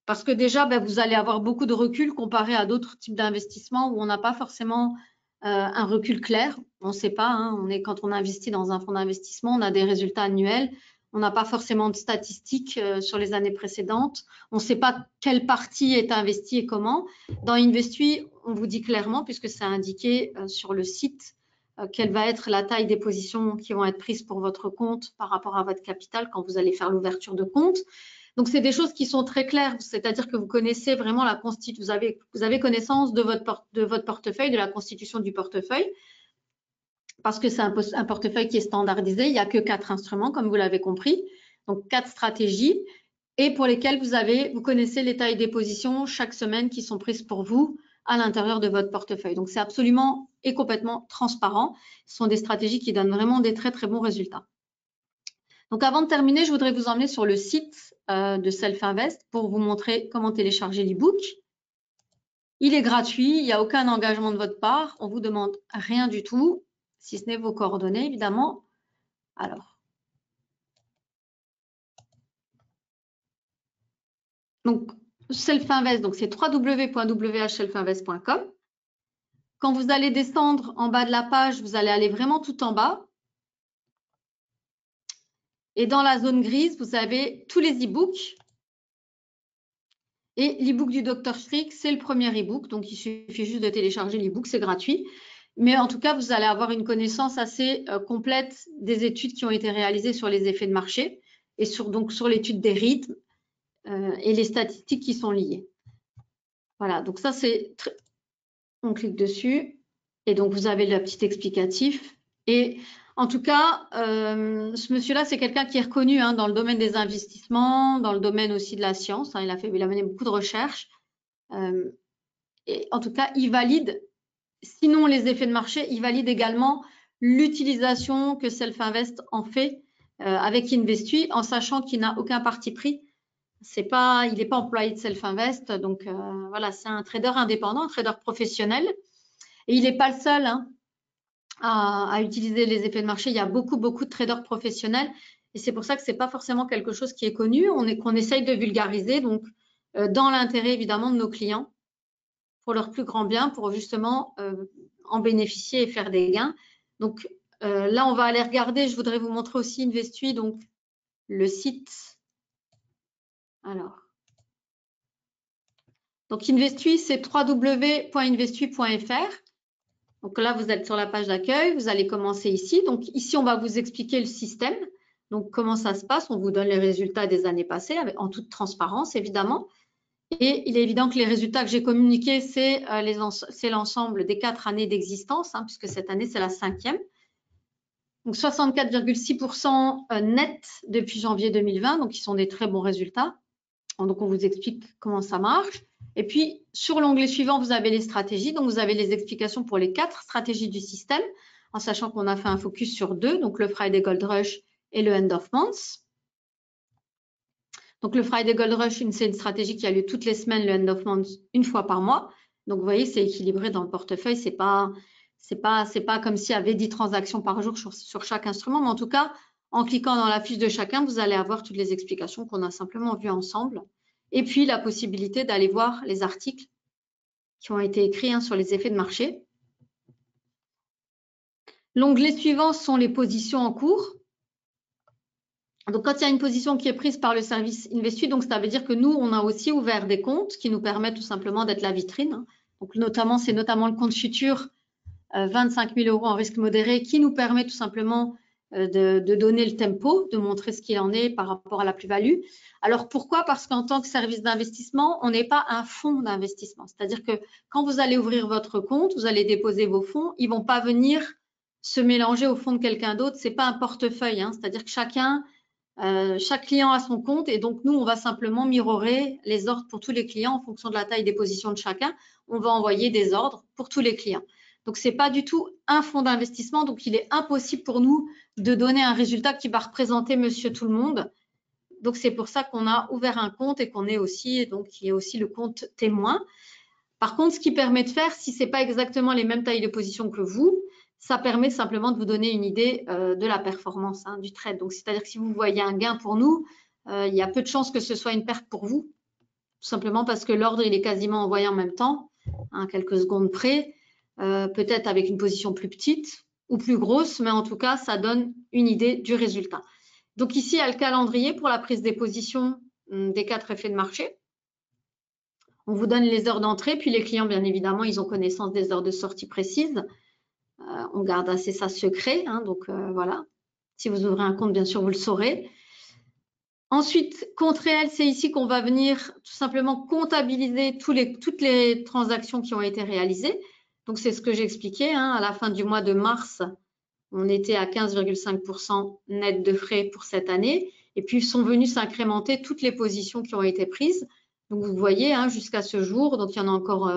parce que déjà, vous allez avoir beaucoup de recul comparé à d'autres types d'investissements où on n'a pas forcément un recul clair. On ne sait pas. Hein, quand on investit dans un fonds d'investissement, on a des résultats annuels. On n'a pas forcément de statistiques sur les années précédentes. On ne sait pas quelle partie est investie et comment. Dans Investui, on vous dit clairement, puisque c'est indiqué sur le site, quelle va être la taille des positions qui vont être prises pour votre compte par rapport à votre capital quand vous allez faire l'ouverture de compte. Donc, c'est des choses qui sont très claires, c'est-à-dire que vous connaissez vraiment la constitution, vous avez connaissance de votre portefeuille, de la constitution du portefeuille, parce que c'est un portefeuille qui est standardisé. Il n'y a que 4 instruments, comme vous l'avez compris, donc 4 stratégies, et pour lesquelles vous connaissez les tailles des positions chaque semaine qui sont prises pour vous à l'intérieur de votre portefeuille. Donc, c'est absolument et complètement transparent. Ce sont des stratégies qui donnent vraiment des très, très bons résultats. Donc, avant de terminer, je voudrais vous emmener sur le site de Self-Invest pour vous montrer comment télécharger l'e-book. Il est gratuit, il n'y a aucun engagement de votre part, on ne vous demande rien du tout, si ce n'est vos coordonnées, évidemment. Alors, donc, Self-Invest, donc c'est www.whselfinvest.com. Quand vous allez descendre en bas de la page, vous allez aller vraiment tout en bas. Et dans la zone grise, vous avez tous les e-books. Et l'e-book du Dr. Schrick, c'est le premier e-book. Donc, il suffit juste de télécharger l'e-book, c'est gratuit. Mais en tout cas, vous allez avoir une connaissance assez complète des études qui ont été réalisées sur les effets de marché et donc sur l'étude des rythmes et les statistiques qui sont liées. Voilà, donc ça c'est... On clique dessus et donc vous avez le petit explicatif. Et en tout cas, ce monsieur-là, c'est quelqu'un qui est reconnu dans le domaine des investissements, dans le domaine aussi de la science. Il a mené beaucoup de recherches. Et en tout cas, il valide, sinon les effets de marché, il valide également l'utilisation que Self-Invest en fait avec Investui, en sachant qu'il n'a aucun parti pris. Il n'est pas employé de Self-Invest, donc voilà, c'est un trader indépendant, un trader professionnel. Et il n'est pas le seul à utiliser les effets de marché. Il y a beaucoup de traders professionnels et c'est pour ça que ce n'est pas forcément quelque chose qui est connu, qu'on essaye de vulgariser, donc dans l'intérêt évidemment de nos clients, pour leur plus grand bien, pour justement en bénéficier et faire des gains. Donc là, on va aller regarder, je voudrais vous montrer aussi Investui, donc le site. Alors, donc Investui, c'est www.investui.fr. Donc là, vous êtes sur la page d'accueil, vous allez commencer ici. Donc ici, on va vous expliquer le système. Donc comment ça se passe, on vous donne les résultats des années passées en toute transparence, évidemment. Et il est évident que les résultats que j'ai communiqués, c'est l'ensemble des 4 années d'existence, puisque cette année, c'est la 5e. Donc 64,6% net depuis janvier 2020, donc qui sont des très bons résultats. Donc on vous explique comment ça marche. Et puis, sur l'onglet suivant, vous avez les stratégies. Donc, vous avez les explications pour les 4 stratégies du système, en sachant qu'on a fait un focus sur 2, donc le Friday Gold Rush et le End of Month. Donc, le Friday Gold Rush, c'est une stratégie qui a lieu toutes les semaines, le End of Month, une fois par mois. Donc, vous voyez, c'est équilibré dans le portefeuille. C'est pas comme s'il y avait 10 transactions par jour sur chaque instrument. Mais en tout cas, en cliquant dans la fiche de chacun, vous allez avoir toutes les explications qu'on a simplement vues ensemble. Et puis, la possibilité d'aller voir les articles qui ont été écrits sur les effets de marché. L'onglet suivant sont les positions en cours. Donc, quand il y a une position qui est prise par le service Investui, donc ça veut dire que nous, on a aussi ouvert des comptes qui nous permettent tout simplement d'être la vitrine. Donc, c'est notamment le compte futur 25 000 € en risque modéré qui nous permet tout simplement de donner le tempo, de montrer ce qu'il en est par rapport à la plus-value. Alors, pourquoi? Parce qu'en tant que service d'investissement, on n'est pas un fonds d'investissement. C'est-à-dire que quand vous allez ouvrir votre compte, vous allez déposer vos fonds, ils ne vont pas venir se mélanger au fonds de quelqu'un d'autre. Ce n'est pas un portefeuille. C'est-à-dire que chaque client a son compte et donc nous, on va simplement mirorer les ordres pour tous les clients en fonction de la taille des positions de chacun. On va envoyer des ordres pour tous les clients. Donc, ce n'est pas du tout un fonds d'investissement. Donc, il est impossible pour nous de donner un résultat qui va représenter monsieur tout le monde. Donc, c'est pour ça qu'on a ouvert un compte et qu'on est aussi, donc, il y a aussi le compte témoin. Par contre, ce qui permet de faire, si ce n'est pas exactement les mêmes tailles de position que vous, ça permet simplement de vous donner une idée de la performance du trade. Donc, c'est-à-dire que si vous voyez un gain pour nous, il y a peu de chances que ce soit une perte pour vous, tout simplement parce que l'ordre, il est quasiment envoyé en même temps, quelques secondes près. Peut-être avec une position plus petite ou plus grosse, mais en tout cas, ça donne une idée du résultat. Donc ici, il y a le calendrier pour la prise des positions des 4 effets de marché. On vous donne les heures d'entrée, puis les clients, bien évidemment, ils ont connaissance des heures de sortie précises. On garde assez ça secret, donc voilà. Si vous ouvrez un compte, bien sûr, vous le saurez. Ensuite, compte réel, c'est ici qu'on va venir tout simplement comptabiliser toutes les transactions qui ont été réalisées. Donc, c'est ce que j'expliquais. À la fin du mois de mars, on était à 15,5% net de frais pour cette année. Et puis, sont venues s'incrémenter toutes les positions qui ont été prises. Donc, vous voyez, jusqu'à ce jour, donc il y en a encore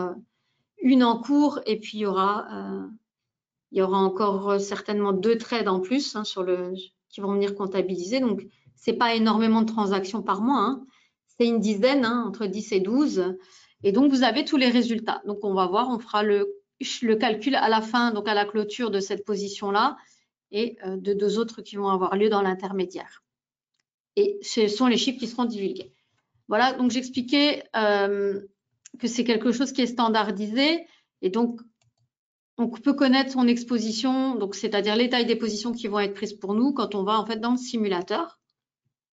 une en cours. Et puis, il y aura encore certainement 2 trades en plus qui vont venir comptabiliser. Donc, ce n'est pas énormément de transactions par mois. C'est une dizaine, entre 10 et 12. Et donc, vous avez tous les résultats. Donc, on va voir, on fera le calcul à la fin, donc à la clôture de cette position-là et de 2 autres qui vont avoir lieu dans l'intermédiaire. Et ce sont les chiffres qui seront divulgués. Voilà, donc j'expliquais que c'est quelque chose qui est standardisé et donc on peut connaître son exposition, donc c'est-à-dire les tailles des positions qui vont être prises pour nous quand on va en fait dans le simulateur.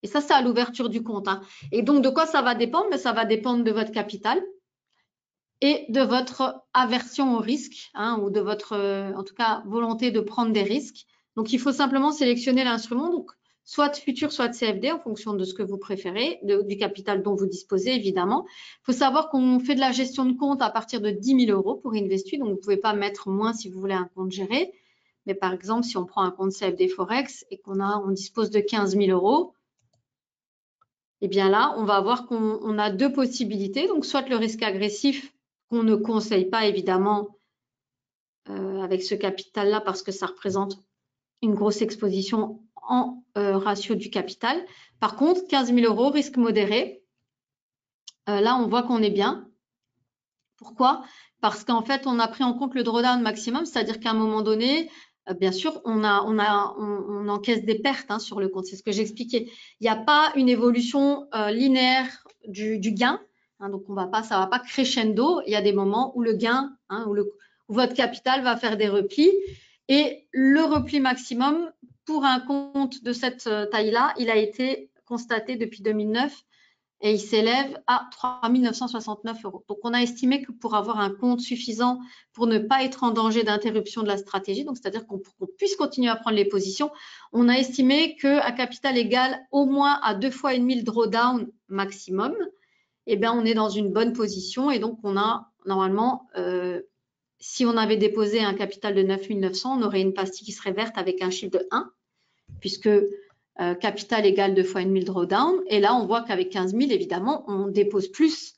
Et ça, c'est à l'ouverture du compte. Et donc, de quoi ça va dépendre? Ça va dépendre de votre capital. et de votre aversion au risque, hein, ou de votre, en tout cas, volonté de prendre des risques. Donc, il faut simplement sélectionner l'instrument, donc soit de futur, soit de CFD, en fonction de ce que vous préférez, du capital dont vous disposez, évidemment. Il faut savoir qu'on fait de la gestion de compte à partir de 10 000 € pour Investuit, donc vous ne pouvez pas mettre moins si vous voulez un compte géré. Mais par exemple, si on prend un compte CFD Forex et on dispose de 15 000 €, eh bien là, on va voir qu'on a deux possibilités. Donc, soit le risque agressif, qu'on ne conseille pas évidemment avec ce capital-là parce que ça représente une grosse exposition en ratio du capital. Par contre, 15 000 €, risque modéré. Là, on voit qu'on est bien. Pourquoi? Parce qu'en fait, on a pris en compte le drawdown maximum, c'est-à-dire qu'à un moment donné, bien sûr, on encaisse des pertes, hein, sur le compte. C'est ce que j'expliquais. Il n'y a pas une évolution linéaire du gain, hein, donc ça va pas crescendo. Il y a des moments où le gain, hein, où votre capital va faire des replis. Et le repli maximum pour un compte de cette taille-là, il a été constaté depuis 2009 et il s'élève à 3 969 €. Donc, on a estimé que pour avoir un compte suffisant pour ne pas être en danger d'interruption de la stratégie, donc c'est-à-dire qu'on puisse continuer à prendre les positions, on a estimé qu'à capital égal au moins à 2,5 fois le drawdown maximum, eh bien, on est dans une bonne position et donc on a normalement, si on avait déposé un capital de 9 900, on aurait une pastille qui serait verte avec un chiffre de 1, puisque capital égale 2,5 fois le drawdown. Et là, on voit qu'avec 15 000, évidemment, on dépose plus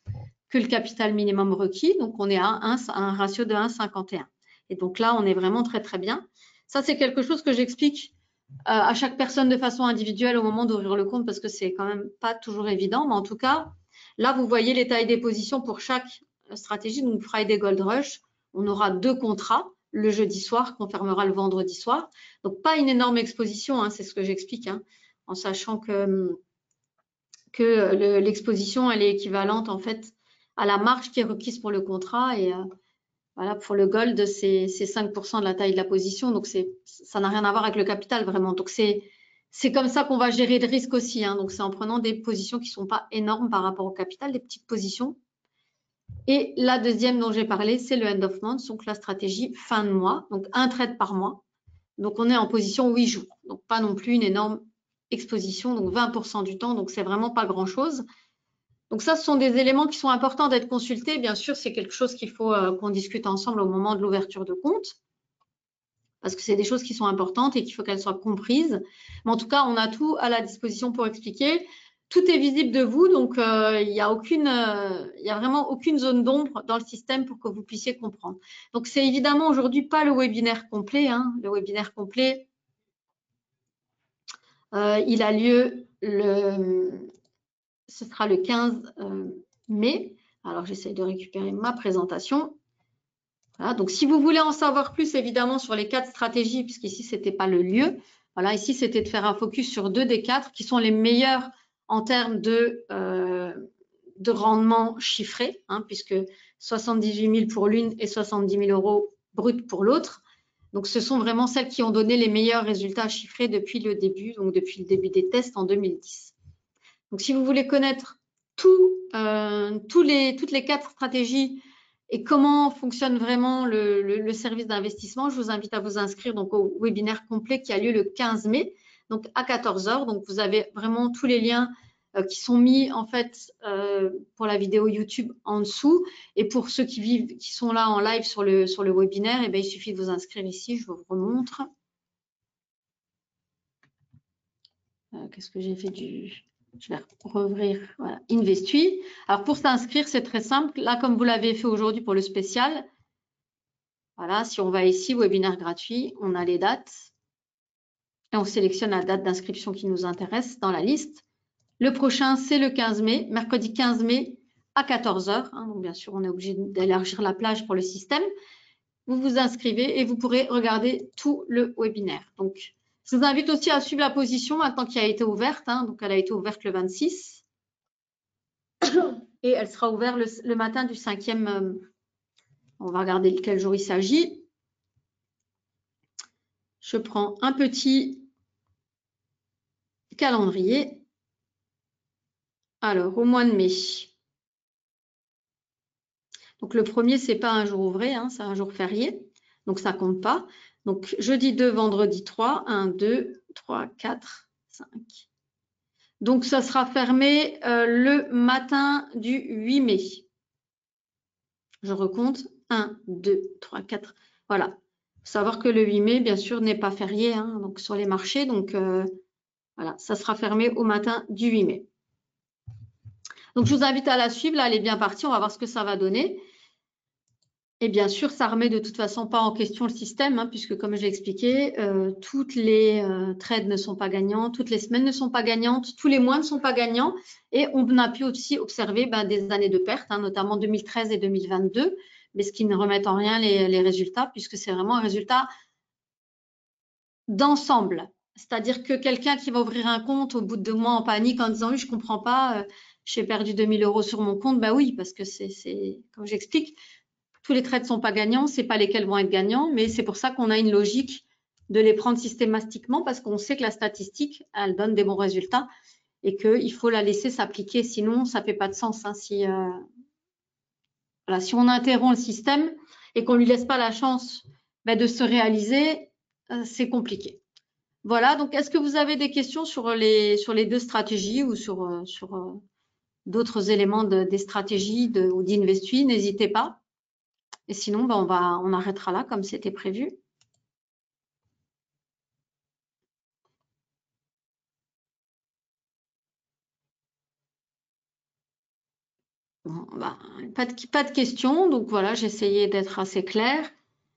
que le capital minimum requis. Donc, on est à un ratio de 1,51. Et donc là, on est vraiment très, très bien. Ça, c'est quelque chose que j'explique à chaque personne de façon individuelle au moment d'ouvrir le compte parce que c'est quand même pas toujours évident. Mais en tout cas, là, vous voyez les tailles des positions pour chaque stratégie. Donc, Friday Gold Rush, on aura 2 contrats le jeudi soir qu'on fermera le vendredi soir. Donc, pas une énorme exposition, hein, c'est ce que j'explique, hein, en sachant que l'exposition, elle est équivalente en fait à la marge qui est requise pour le contrat. Et voilà, pour le gold, c'est 5% de la taille de la position. Donc, ça n'a rien à voir avec le capital vraiment. Donc, c'est comme ça qu'on va gérer le risque aussi, hein. Donc, c'est en prenant des positions qui ne sont pas énormes par rapport au capital, des petites positions. Et la deuxième dont j'ai parlé, c'est le end of month, donc la stratégie fin de mois, donc un trade par mois. Donc, on est en position 8 jours, donc pas non plus une énorme exposition, donc 20% du temps, donc c'est vraiment pas grand-chose. Donc ça, ce sont des éléments qui sont importants d'être consultés. Bien sûr, c'est quelque chose qu'il faut qu'on discute ensemble au moment de l'ouverture de compte, parce que c'est des choses qui sont importantes et qu'il faut qu'elles soient comprises. Mais en tout cas, on a tout à la disposition pour expliquer. Tout est visible de vous, donc il y a vraiment aucune zone d'ombre dans le système pour que vous puissiez comprendre. Donc, c'est évidemment aujourd'hui pas le webinaire complet, hein. Le webinaire complet, il a lieu ce sera le 15 mai. Alors, j'essaie de récupérer ma présentation. Voilà, donc, si vous voulez en savoir plus, évidemment, sur les 4 stratégies, puisqu'ici, ce n'était pas le lieu. Voilà, ici, c'était de faire un focus sur 2 des 4 qui sont les meilleurs en termes de rendement chiffré, hein, puisque 78 000 pour l'une et 70 000 € brut pour l'autre. Donc, ce sont vraiment celles qui ont donné les meilleurs résultats chiffrés depuis le début, donc depuis le début des tests en 2010. Donc, si vous voulez connaître toutes les 4 stratégies et comment fonctionne vraiment le service d'investissement, je vous invite à vous inscrire donc au webinaire complet qui a lieu le 15 mai, donc à 14 h. Donc, vous avez vraiment tous les liens qui sont mis en fait pour la vidéo YouTube en dessous. Et pour ceux qui sont là en live sur le webinaire, eh bien, il suffit de vous inscrire ici, je vous remontre. Qu'est-ce que j'ai fait Je vais rouvrir, voilà, Investuit. Alors, pour s'inscrire, c'est très simple. Là, comme vous l'avez fait aujourd'hui pour le spécial, voilà, si on va ici, webinaire gratuit, on a les dates et on sélectionne la date d'inscription qui nous intéresse dans la liste. Le prochain, c'est le 15 mai, mercredi 15 mai à 14 h. Hein, donc, bien sûr, on est obligé d'élargir la plage pour le système. Vous vous inscrivez et vous pourrez regarder tout le webinaire. Donc, je vous invite aussi à suivre la position maintenant qui a été ouverte. Hein, donc, elle a été ouverte le 26 et elle sera ouverte le matin du 5e. On va regarder quel jour il s'agit. Je prends un petit calendrier. Alors, au mois de mai. Donc, le premier, c'est pas un jour ouvré, hein, c'est un jour férié. Donc, ça compte pas. Donc, jeudi 2, vendredi 3. 1, 2, 3, 4, 5. Donc, ça sera fermé le matin du 8 mai. Je recompte. 1, 2, 3, 4. Voilà. Il faut savoir que le 8 mai, bien sûr, n'est pas férié, hein, donc sur les marchés. Donc, voilà, ça sera fermé au matin du 8 mai. Donc, je vous invite à la suivre. Là, elle est bien partie. On va voir ce que ça va donner. Et bien sûr, ça remet de toute façon pas en question le système, hein, puisque comme j'ai expliqué, toutes les trades ne sont pas gagnantes, toutes les semaines ne sont pas gagnantes, tous les mois ne sont pas gagnants. Et on a pu aussi observer des années de perte, hein, notamment 2013 et 2022, mais ce qui ne remet en rien les résultats, puisque c'est vraiment un résultat d'ensemble. C'est-à-dire que quelqu'un qui va ouvrir un compte au bout de 2 mois en panique en disant « oui, je ne comprends pas, j'ai perdu 2000 € sur mon compte », ben oui, parce que c'est comme j'explique, tous les trades ne sont pas gagnants, ce n'est pas lesquels vont être gagnants, mais c'est pour ça qu'on a une logique de les prendre systématiquement parce qu'on sait que la statistique, elle donne des bons résultats et qu'il faut la laisser s'appliquer, sinon ça ne fait pas de sens. Hein, si on interrompt le système et qu'on ne lui laisse pas la chance de se réaliser, c'est compliqué. Voilà, donc est-ce que vous avez des questions sur les 2 stratégies ou sur d'autres éléments des stratégies ou d'Investui? N'hésitez pas. Et sinon, on arrêtera là comme c'était prévu. Bon, pas de questions. Donc voilà, j'ai essayé d'être assez claire.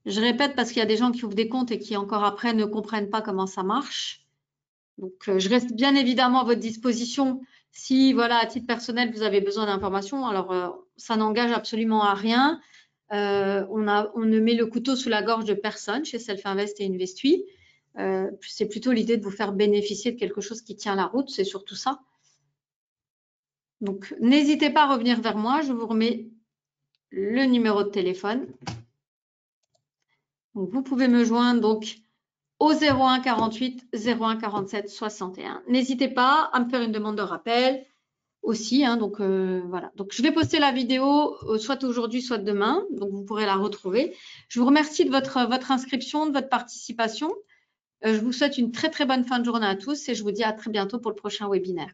Je répète parce qu'il y a des gens qui ouvrent des comptes et qui encore après ne comprennent pas comment ça marche. Donc je reste bien évidemment à votre disposition si voilà, à titre personnel, vous avez besoin d'informations. Alors ça n'engage absolument à rien. On ne met le couteau sous la gorge de personne chez Self-Invest et Investui. C'est plutôt l'idée de vous faire bénéficier de quelque chose qui tient la route, c'est surtout ça. Donc, n'hésitez pas à revenir vers moi, je vous remets le numéro de téléphone. Donc, vous pouvez me joindre donc au 01 48 01 47 61. N'hésitez pas à me faire une demande de rappel aussi. Hein, donc, voilà. Donc, je vais poster la vidéo soit aujourd'hui, soit demain. Donc, vous pourrez la retrouver. Je vous remercie de votre inscription, de votre participation. Je vous souhaite une très, très bonne fin de journée à tous et je vous dis à très bientôt pour le prochain webinaire.